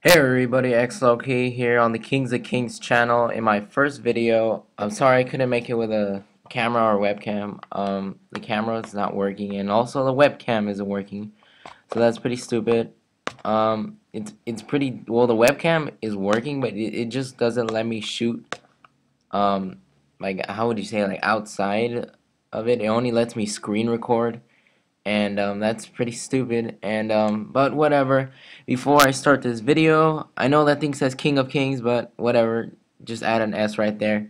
Hey everybody, XLK here on the Kings of Kings channel. In my first video, I'm sorry I couldn't make it with a camera or webcam. The camera is not working, and also the webcam isn't working, so that's pretty stupid. It's pretty well. The webcam is working, but it just doesn't let me shoot. Like how would you say, like outside of it? It only lets me screen record, and that's pretty stupid, and but whatever. Before I start this video, I know that thing says King of Kings, but whatever, just add an S right there.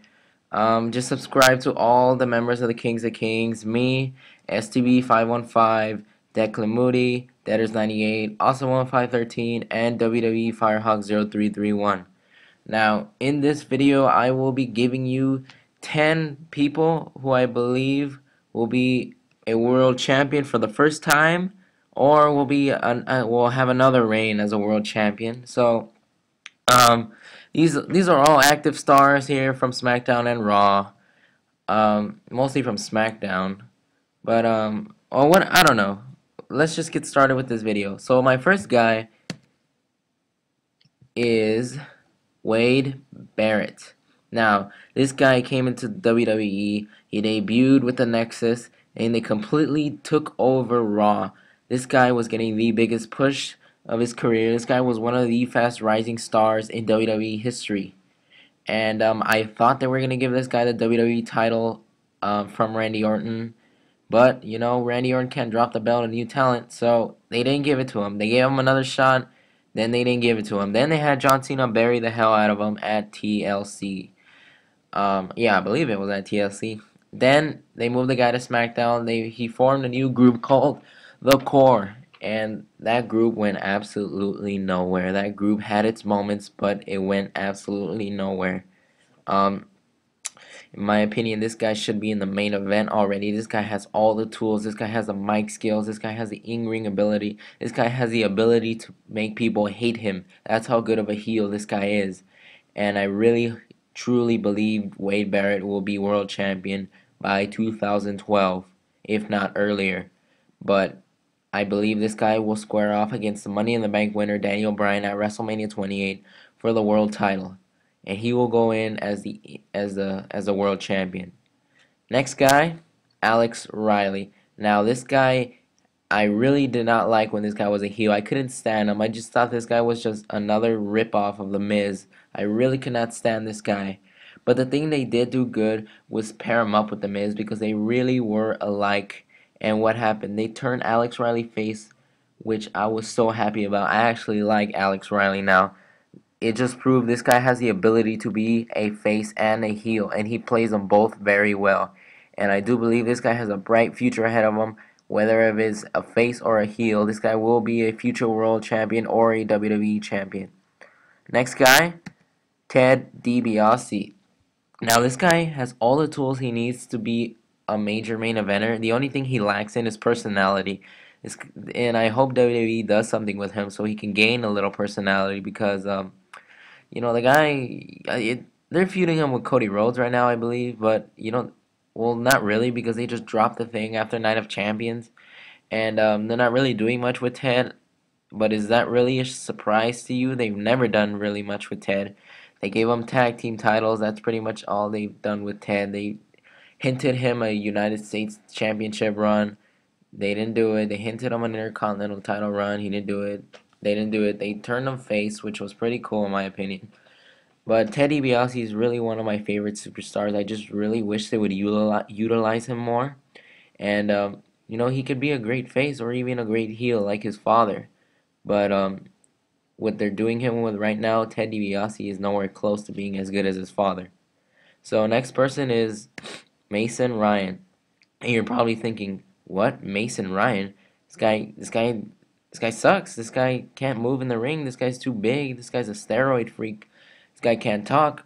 Just subscribe to all the members of the Kings of Kings: me, STB 515, Declan Moody, Deaders 98, Awesome 1513, and WWE Firehawk 0331. Now in this video I will be giving you 10 people who I believe will be a world champion for the first time, or will have another reign as a world champion. So um, these are all active stars here from SmackDown and Raw, mostly from SmackDown. But or what, I don't know. Let's just get started with this video. So my first guy is Wade Barrett. Now, this guy came into WWE, he debuted with the Nexus, and they completely took over Raw. This guy was getting the biggest push of his career. This guy was one of the fast rising stars in WWE history. And I thought they were going to give this guy the WWE title from Randy Orton. But, you know, Randy Orton can't drop the belt to new talent, so they didn't give it to him. They gave him another shot, then they didn't give it to him. Then they had John Cena bury the hell out of him at TLC. Yeah, I believe it was at TLC. Then they moved the guy to SmackDown. He formed a new group called The Core, and that group went absolutely nowhere. That group had its moments, but it went absolutely nowhere. Um, in my opinion, this guy should be in the main event already. This guy has all the tools. This guy has the mic skills. This guy has the in-ring ability. This guy has the ability to make people hate him. That's how good of a heel this guy is. And I really, truly believe Wade Barrett will be world champion by 2012, if not earlier. But I believe this guy will square off against the Money in the Bank winner Daniel Bryan at WrestleMania 28 for the world title, and he will go in as the world champion. Next guy, Alex Riley. Now this guy, I really did not like when this guy was a heel. I couldn't stand him. I just thought this guy was just another ripoff of The Miz. I really could not stand this guy. But the thing they did do good was pair him up with The Miz, because they really were alike. And what happened? They turned Alex Riley face, which I was so happy about. I actually like Alex Riley now. It just proved this guy has the ability to be a face and a heel, and he plays them both very well. And I do believe this guy has a bright future ahead of him. Whether it is a face or a heel, this guy will be a future world champion or a WWE champion. Next guy, Ted DiBiase. Now this guy has all the tools he needs to be a major main eventer. The only thing he lacks in is personality. And I hope WWE does something with him so he can gain a little personality, because you know, the guy, they're feuding him with Cody Rhodes right now, I believe, but you know, well, not really, because they just dropped the thing after Night of Champions, and they're not really doing much with Ted. But is that really a surprise to you? They've never done really much with Ted. They gave him tag team titles. That's pretty much all they've done with Ted. They hinted him a United States Championship run. They didn't do it. They hinted him an Intercontinental title run. He didn't do it. They didn't do it. They turned him face, which was pretty cool in my opinion. But Ted DiBiase is really one of my favorite superstars. I just really wish they would utilize him more. And, you know, he could be a great face or even a great heel like his father. But what they're doing him with right now, Ted DiBiase is nowhere close to being as good as his father. So next person is Mason Ryan. And you're probably thinking, what? Mason Ryan? This guy sucks. This guy can't move in the ring. This guy's too big. This guy's a steroid freak. This guy can't talk.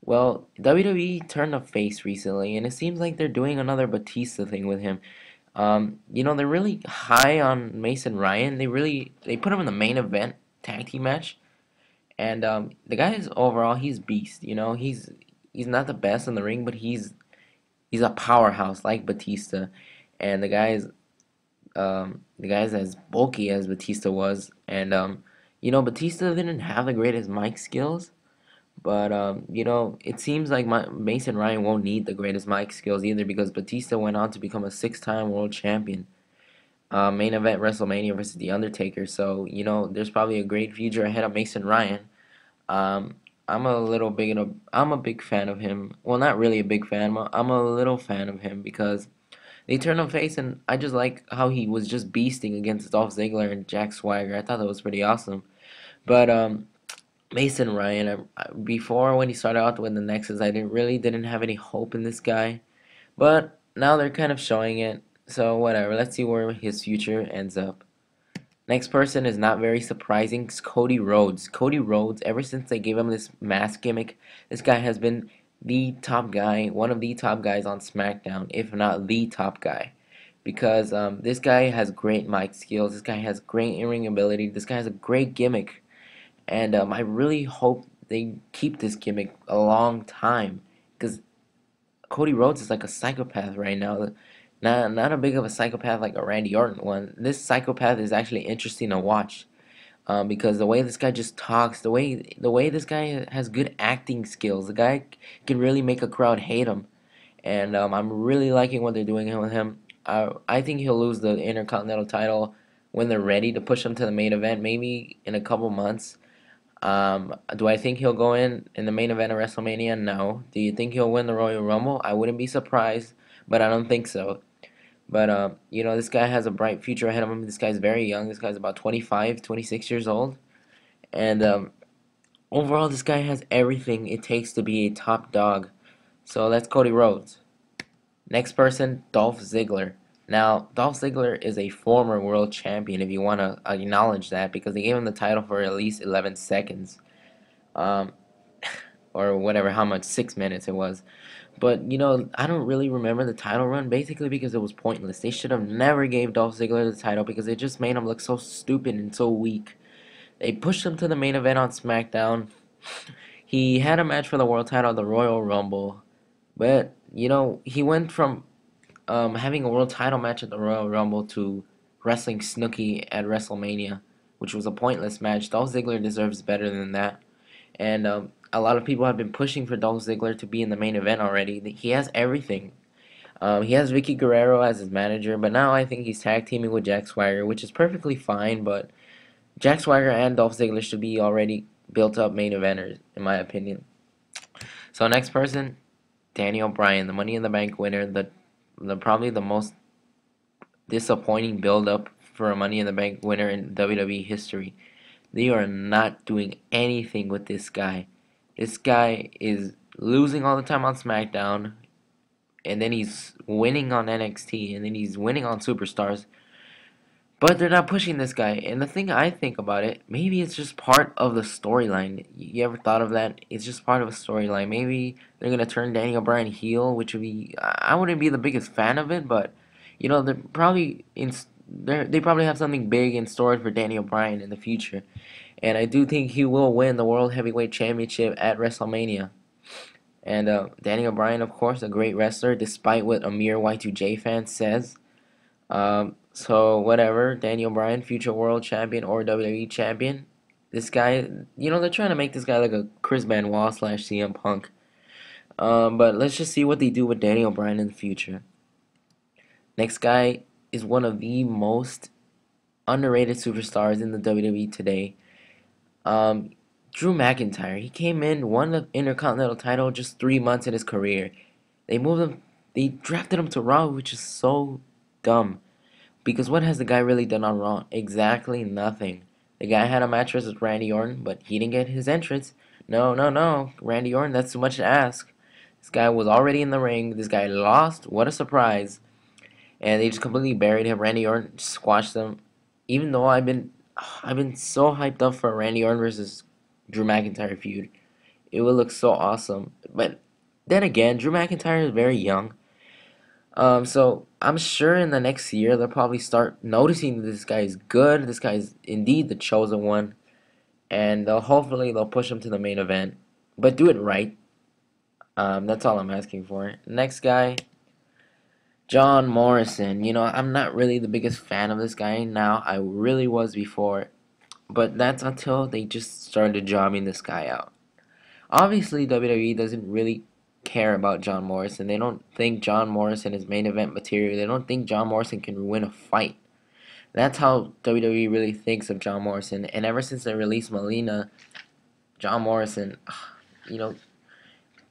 Well, WWE turned a face recently, and it seems like they're doing another Batista thing with him. You know, they're really high on Mason Ryan. They put him in the main event tag team match, and the guy is overall, he's beast. You know, he's not the best in the ring, but he's a powerhouse like Batista, and the guy's as bulky as Batista was, and Batista didn't have the greatest mic skills, but it seems like Mason Ryan won't need the greatest mic skills either because Batista went on to become a six-time world champion. Main event WrestleMania versus The Undertaker. So there's probably a great future ahead of Mason Ryan. Um, I'm a big fan of him. Well, not really a big fan. I'm a little fan of him because they turned him face, and I just like how he was just beasting against Dolph Ziggler and Jack Swagger. I thought that was pretty awesome. But Mason Ryan, before when he started out with the Nexus, I didn't have any hope in this guy. But now they're kind of showing it. So whatever. Let's see where his future ends up. Next person is not very surprising. It's Cody Rhodes. Cody Rhodes, ever since they gave him this mask gimmick, this guy has been the top guy, one of the top guys on SmackDown, if not the top guy. Because this guy has great mic skills. This guy has great in-ring ability. This guy has a great gimmick. And I really hope they keep this gimmick a long time. Because Cody Rhodes is like a psychopath right now. Not a big of a psychopath like a Randy Orton one. This psychopath is actually interesting to watch. Because the way this guy just talks, the way this guy has good acting skills, the guy can really make a crowd hate him, and I'm really liking what they're doing with him. I think he'll lose the Intercontinental title when they're ready to push him to the main event, maybe in a couple months. Do I think he'll go in the main event of WrestleMania? No. Do you think he'll win the Royal Rumble? I wouldn't be surprised, but I don't think so. But this guy has a bright future ahead of him. This guy's very young. This guy's about 25, 26 years old. And overall, this guy has everything it takes to be a top dog. So that's Cody Rhodes. Next person, Dolph Ziggler. Now, Dolph Ziggler is a former world champion, if you want to acknowledge that, because they gave him the title for at least 11 seconds. Um, or whatever, how much, 6 minutes it was. But, I don't really remember the title run, basically because it was pointless. They should have never gave Dolph Ziggler the title because it just made him look so stupid and so weak. They pushed him to the main event on SmackDown. He had a match for the world title at the Royal Rumble. But, he went from having a world title match at the Royal Rumble to wrestling Snooki at WrestleMania, which was a pointless match. Dolph Ziggler deserves better than that. And a lot of people have been pushing for Dolph Ziggler to be in the main event already. He has everything. He has Vicky Guerrero as his manager, but now I think he's tag teaming with Jack Swagger, which is perfectly fine. But Jack Swagger and Dolph Ziggler should be already built up main eventers, in my opinion. So next person, Daniel Bryan, the Money in the Bank winner, the probably the most disappointing build up for a Money in the Bank winner in WWE history. They are not doing anything with this guy. This guy is losing all the time on SmackDown, and then he's winning on NXT, and then he's winning on Superstars. But they're not pushing this guy. And the thing I think about it, maybe it's just part of the storyline. You ever thought of that? It's just part of a storyline. Maybe they're gonna turn Daniel Bryan heel, which would be I wouldn't be the biggest fan of it, but they're probably they probably have something big in store for Daniel Bryan in the future. And I do think he will win the World Heavyweight Championship at WrestleMania. And Daniel Bryan, of course, a great wrestler, despite what a mere Y2J fan says. So whatever, Daniel Bryan, future world champion or WWE champion. This guy, they're trying to make this guy like a Chris Benoit / CM Punk. But let's just see what they do with Daniel Bryan in the future. Next guy is one of the most underrated superstars in the WWE today. Drew McIntyre. He came in, won the Intercontinental title just 3 months in his career. They drafted him to Raw, which is so dumb. Because what has the guy really done on Raw? Exactly nothing. The guy had a match with Randy Orton, but he didn't get his entrance. No. Randy Orton, that's too much to ask. This guy was already in the ring. This guy lost. What a surprise. And they just completely buried him. Randy Orton squashed them. Even though I've been so hyped up for a Randy Orton versus Drew McIntyre feud. It would look so awesome. But then again, Drew McIntyre is very young. So I'm sure in the next year they'll probably start noticing this guy is good. This guy is indeed the chosen one, and hopefully they'll push him to the main event, but do it right. That's all I'm asking for. Next guy, John Morrison. I'm not really the biggest fan of this guy now. I really was before. But that's until they just started jobbing this guy out. Obviously, WWE doesn't really care about John Morrison. They don't think John Morrison is main event material. They don't think John Morrison can win a fight. That's how WWE really thinks of John Morrison. And ever since they released Melina, John Morrison, you know,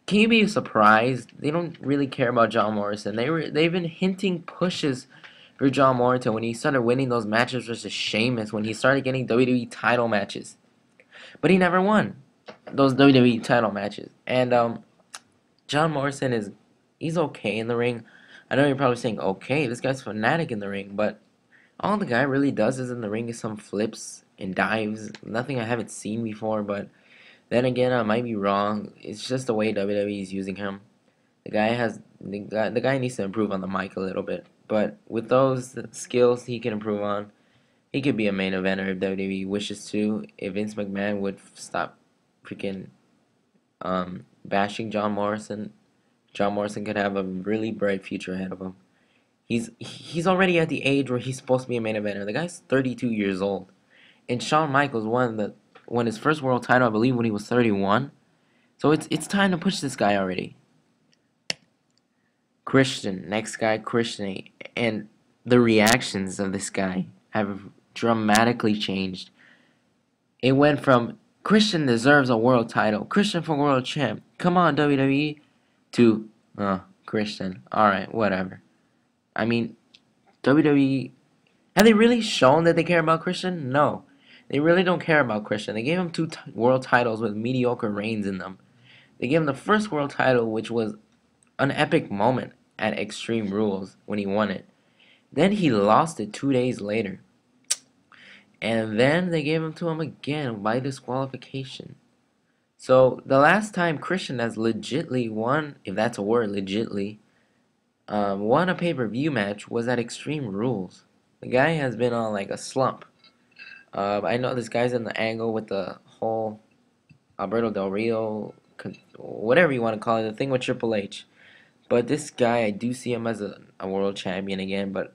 can you be surprised? They don't really care about John Morrison. They've been hinting pushes for John Morrison when he started winning those matches versus Sheamus, when he started getting WWE title matches. But he never won those WWE title matches. And John Morrison he's okay in the ring. I know you're probably saying, okay, this guy's fanatic in the ring, but all the guy really does is in the ring is some flips and dives. Nothing I haven't seen before, but then again, I might be wrong. It's just the way WWE is using him. The guy needs to improve on the mic a little bit. But with those skills he can improve on, he could be a main eventer if WWE wishes to. If Vince McMahon would stop freaking bashing John Morrison could have a really bright future ahead of him. He's already at the age where he's supposed to be a main eventer. The guy's 32 years old. And Shawn Michaels won his first world title, I believe, when he was 31. So it's time to push this guy already. Christian, next guy, Christian, and the reactions of this guy have dramatically changed. It went from Christian deserves a world title, Christian for world champ, come on WWE, to Christian, alright, whatever. I mean, WWE, have they really shown that they care about Christian? No. They really don't care about Christian. They gave him two world titles with mediocre reigns in them. They gave him the first world title, which was an epic moment at Extreme Rules when he won it. Then he lost it 2 days later. And then they gave him to him again by disqualification. So the last time Christian has legitly won, if that's a word, legitly, won a pay-per-view match was at Extreme Rules. The guy has been on like a slump. I know this guy's in the angle with the whole Alberto Del Rio, whatever you want to call it, the thing with Triple H. But this guy, I do see him as a world champion again, but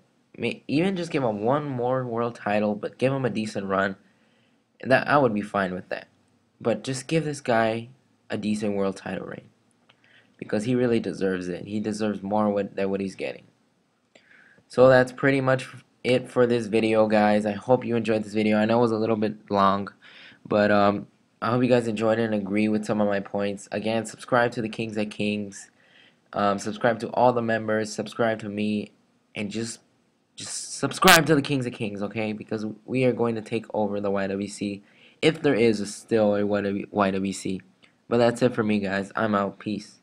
even just give him one more world title, but give him a decent run, that I would be fine with that. But just give this guy a decent world title reign, because he really deserves it. He deserves more than what he's getting. So that's pretty much it for this video, guys. I hope you enjoyed this video. I know it was a little bit long, but I hope you guys enjoyed it and agree with some of my points. Again, subscribe to the Kings at Kings. Subscribe to all the members. Subscribe to me, and just subscribe to the Kings of Kings, okay? Because we are going to take over the YWC, if there is still a YWC. But that's it for me, guys. I'm out. Peace.